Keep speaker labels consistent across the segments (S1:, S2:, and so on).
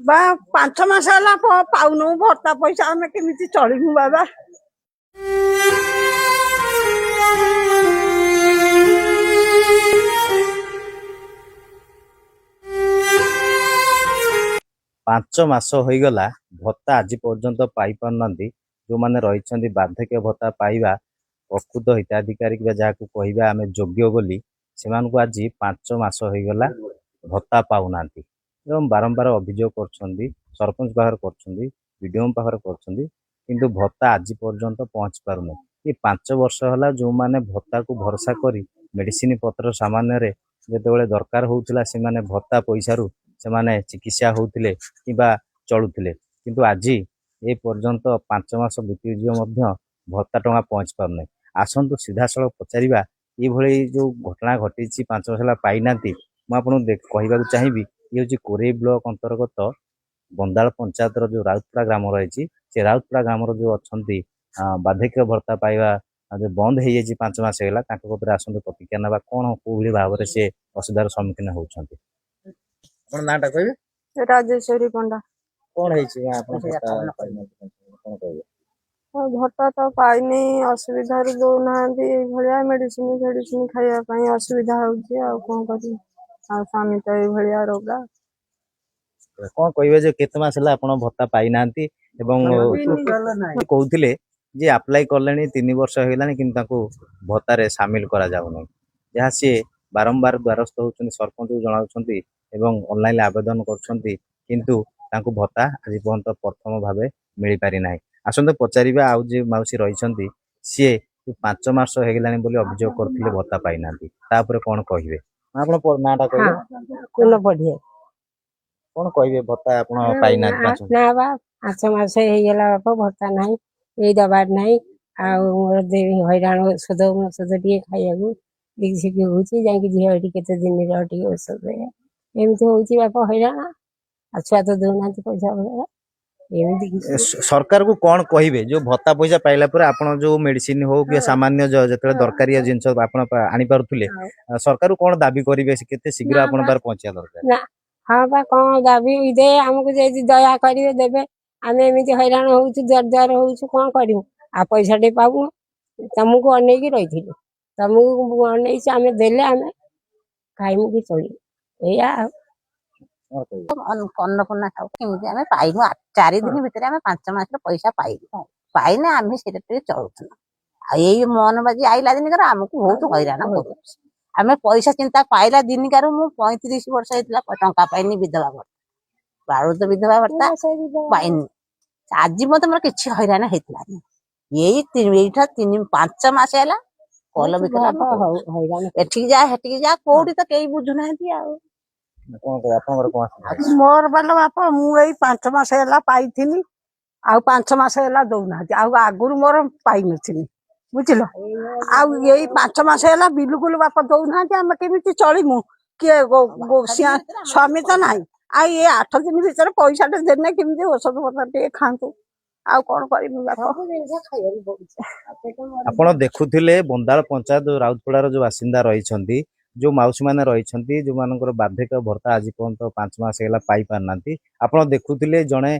S1: ବା 5 ମାସ ହେଲା ପାଉନୁ ଭତ୍ତା ପଇସା ଆମେ କେମିତି ଚଳିବୁ ବାବା।
S2: 5 ମାସ ହୋଇଗଲା ଭତ୍ତା ଆଜି ପର୍ଯ୍ୟନ୍ତ ପାଇପାରୁନାହାନ୍ତି। ଯେଉଁମାନେ ରହିଛନ୍ତି ବାର୍ଦ୍ଧକ୍ୟ ଭତ୍ତା ପାଇବା ପ୍ରକୃତ ହିତାଧିକାରୀ ବା ଯାହାକୁ କହିବା ଆମେ ଯୋଗ୍ୟ ବୋଲି, ସେମାନଙ୍କୁ ଆଜି 5 ମାସ ହୋଇଗଲା ଭତ୍ତା ପାଉନାହାନ୍ତି ଏବଂ ବାରମ୍ବାର ଅଭିଯୋଗ କରୁଛନ୍ତି, ସରପଞ୍ଚ ପାଖରେ କରୁଛନ୍ତି, ବିଡିଓ ପାଖରେ କରୁଛନ୍ତି, କିନ୍ତୁ ଭତ୍ତା ଆଜି ପର୍ଯ୍ୟନ୍ତ ପହଞ୍ଚି ପାରୁନି। ଏ 5 ବର୍ଷ ହେଲା ଯେଉଁମାନେ ଭତ୍ତାକୁ ଭରସା କରି ମେଡିସିନ ପତ୍ର ସାମାନ୍ୟରେ ଯେତେବେଳେ ଦରକାର ହେଉଥିଲା ସେମାନେ ଭତ୍ତା ପଇସାରୁ ସେମାନେ ଚିକିତ୍ସା ହେଉଥିଲେ କିମ୍ବା ଚଳୁଥିଲେ, କିନ୍ତୁ ଆଜି ଏ ପର୍ଯ୍ୟନ୍ତ 5 ମାସ ବିତିଯିବ ମଧ୍ୟ ଭତ୍ତା ଟଙ୍କା ପହଞ୍ଚି ପାରୁନାହିଁ। ଆସନ୍ତୁ ସିଧାସଳଖ ପଚାରିବା ଏଇଭଳି ଯେଉଁ ଘଟଣା ଘଟିଛି 5 ମାସ ହେଲା ପାଇନାହାନ୍ତି। ମୁଁ ଆପଣଙ୍କୁ କହିବାକୁ ଚାହିଁବି, ଇଏ ହେଉଛି କୋରେଇ ବ୍ଲକ ଅନ୍ତର୍ଗତ ବନ୍ଦାଳ ପଞ୍ଚାୟତର ଯେଉଁ ରାଉତପଡ଼ା ଗ୍ରାମ ରହିଛି, ସେ ରାଉତପଡ଼ା ଗ୍ରାମର ଯେଉଁ ଅଛନ୍ତି ବାର୍ଦ୍ଧକ୍ୟ ଭତ୍ତା ପାଇବା ଯେଉଁ ବନ୍ଦ ହେଇଯାଇଛି 5 ମାସ ହେଲା, ତାଙ୍କ କତିରେ ଆସନ୍ତୁ ପ୍ରତିକ୍ରିୟା ନେବା କଣ କୋଉଭଳି ଭାବରେ ସେ ଅସୁବିଧାର ସମ୍ମୁଖୀନ ହେଉଛନ୍ତି। ଆପଣ ନାଁଟା କହିବେ?
S1: ରାଜେଶ୍ୱରୀ ପଣ୍ଡା।
S2: କଣ ହେଇଛି ଆପଣ କଣ କହିବେ?
S1: ଭତ୍ତା ତ ପାଇନି, ଅସୁବିଧାରୁ ଦଉନାହାନ୍ତି, ଏଇଭଳିଆ ମେଡିସିନ ଫେଡିସିନ ଖାଇବା ପାଇଁ ଅସୁବିଧା ହଉଛି। ଆଉ କଣ କରିବି, ଆଉ ସ୍ୱାମୀ ତ ଏଇଭଳିଆ ରୋଗା।
S2: କଣ କହିବେ ଯେ କେତେ ମାସ ହେଲା ଆପଣ ଭତ୍ତା ପାଇନାହାନ୍ତି ଏବଂ କହୁଥିଲେ ଯେ ଆପ୍ଲାଏ କଲେଣି 3 ବର୍ଷ ହେଇଗଲାଣି କିନ୍ତୁ ତାଙ୍କୁ ଭତ୍ତାରେ ସାମିଲ କରାଯାଉନାହିଁ, ଯାହା ସିଏ ବାରମ୍ବାର ଦ୍ୱାରସ୍ଥ ହେଉଛନ୍ତି, ସରପଞ୍ଚକୁ ଜଣାଉଛନ୍ତି ଏବଂ ଅନଲାଇନ ଆବେଦନ କରୁଛନ୍ତି, କିନ୍ତୁ ତାଙ୍କୁ ଭତ୍ତା ଆଜି ପର୍ଯ୍ୟନ୍ତ ପ୍ରଥମ ଭାବେ ମିଳିପାରି ନାହିଁ। ଆସନ୍ତୁ ପଚାରିବା ଆଉ ଯେ ମାଉସୀ ରହିଛନ୍ତି, ସିଏ 5 ମାସ ହେଇଗଲାଣି ବୋଲି ଅଭିଯୋଗ କରୁଥିଲେ ଭତ୍ତା ପାଇନାହାନ୍ତି, ତାପରେ କଣ କହିବେ? ଆପଣ ନାଁଟା କହିବେ? କଣ କହିବେ ଭତ୍ତା ଆପଣ ପାଇନାହାନ୍ତି?
S3: ନା ବା 5 ମାସ ହେଇଗଲା ବାପା ଭତ୍ତା ନାହିଁ, ଏଇ ଦବାର ନାହିଁ। ଆଉ ମୋର ହଇରାଣ, ଔଷଧ ଟିକେ ଖାଇବାକୁ ଟିକେ ହଉଛି, ଯାଇକି ଝିଅ ଏଠି କେତେ ଦିନରେ ଟିକେ ଔଷଧ ଏମିତି ହଉଛି ବାପା ହଇରାଣ। ଆଉ ଛୁଆ ତ ଦଉନାହାନ୍ତି ପଇସା ପଇସା ଏମିତି।
S2: ସରକାରକୁ କଣ କହିବେ ଯୋଉ ଭତ୍ତା ପଇସା ପାଇଲା ପରେ ଆପଣ ଯୋଉ ମେଡିସିନ ହଉ କି ସାମାନ୍ୟ ଯେତେବେଳେ ଦରକାରୀ ଜିନିଷ ଆପଣ ଆଣିପାରୁଥିଲେ, ସରକାରକୁ କଣ ଦାବି କରିବେ? କେତେ ଶୀଘ୍ର ଆପଣ ପାଖରେ ପହଞ୍ଚିବା ଦରକାର?
S3: ହଁ ବା କଣ ଦାବି ଦେ, ଆମକୁ ଯଦି ଦୟା କରିବେ ଦେବେ। ଆମେ ଏମିତି ହଇରାଣ ହଉଛୁ, ଦ୍ୱାର ହଉଛୁ, କଣ କରିବୁ? ଆଉ ପଇସା ଟେ ପାଉନୁ, ତମକୁ ଅନେଇକି ରହିଥିଲୁ, ତମକୁ ଅନେଇଛୁ, ଆମେ ଦେଲେ ଆମେ ଖାଇମୁ କି ଚଳିବୁ, ଏଇଆ।
S4: ଅନ୍ନପୂର୍ଣ୍ଣା ଖାଉ କେମିତି ଆମେ ପାଇନୁ, 4 ଦିନ ଭିତରେ ଆମେ 5 ମାସର ପଇସା ପାଇନେ ଆମେ ସେଇଟା ଟିକେ ଚଳୁଛୁ। ଆଉ ଏଇ ମୋହନବାଜି ଆଇଲା ଦିନକାର ଆମକୁ ବହୁତ ହଇରାଣ କରୁଛୁ। ଆମେ ପଇସା ଚିନ୍ତା ପାଇଲା ଦିନିକାରୁ ମୁଁ 35 ବର୍ଷ ହେଇଥିଲା ଟଙ୍କା ପାଇନି ବିଧବା ଭତ୍ତା, ବାଳୁତ ବିଧବା ଭତ୍ତା ପାଇନି। ଆଜି ମତେ ମୋର କିଛି ହଇରାଣ ହେଇଥିଲା, ଏଇଟା 5 ମାସ ହେଲା କଲ ବିକଲା ଏଠିକି ଯା ହେଠିକି ଯା, କୋଉଠି ତ କେହି ବୁଝୁନାହାନ୍ତି। ଆଉ
S1: ମୋର ବାଲ ବାପା, ମୁଁ ଏଇ 5 ମାସ ହେଲା ପାଇଥିଲି, ଆଉ 5 ମାସ ହେଲା ଦଉନାହାନ୍ତି। ଆଉ ଆଗରୁ ମୋର ପାଇନଥିଲି, ବୁଝିଲ। ଆଉ ଏଇ 5 ମାସ ହେଲା ବିଲକୁଲ ବାପା ଦଉନାହାନ୍ତି, ଆମେ କେମିତି ଚଳିମୁ? କିଏ ସ୍ୱାମୀ ତ ନାହିଁ, ଆଉ ଏ 8 ଦିନ ଭିତରେ ପଇସାଟେ ଦେନେ କେମିତି ଔଷଧ ପତ୍ର ଟିକେ ଖାଆନ୍ତୁ। ଆଉ କଣ କରିବୁ ବାପା?
S2: ଆପଣ ଦେଖୁଥିଲେ ବନ୍ଦାଳ ପଞ୍ଚାୟତ ରାଉତପଡ଼ାର ଯୋଉ ବାସିନ୍ଦା ରହିଛନ୍ତି, ଯୋଉ ମାଉସୀ ମାନେ ରହିଛନ୍ତି, ଯୋଉମାନଙ୍କର ବାର୍ଦ୍ଧକ୍ୟ ଭତ୍ତା ଆଜି ପର୍ଯ୍ୟନ୍ତ 5 ମାସ ହେଲା ପାଇ ପାରୁନାହାନ୍ତି। ଆପଣ ଦେଖୁଥିଲେ ଜଣେ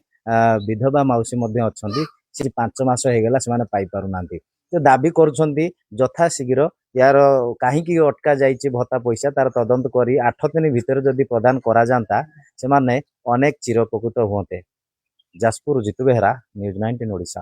S2: ବିଧବା ମାଉସୀ ମଧ୍ୟ ଅଛନ୍ତି, ସେ 5 ମାସ ହେଇଗଲା ସେମାନେ ପାଇପାରୁନାହାନ୍ତି। ସେ ଦାବି କରୁଛନ୍ତି ଯଥା ଶୀଘ୍ର ୟାର କାହିଁକି ଅଟକା ଯାଇଛି ଭତ୍ତା ପଇସା, ତାର ତଦନ୍ତ କରି 8 ଦିନ ଭିତରେ ଯଦି ପ୍ରଦାନ କରାଯାନ୍ତା, ସେମାନେ ଅନେକ ଚିରପକୃତ ହୁଅନ୍ତେ। ଯାଜପୁର ଜିତୁ ବେହେରା, ନ୍ୟୁଜ୍ 19 ଓଡ଼ିଶା।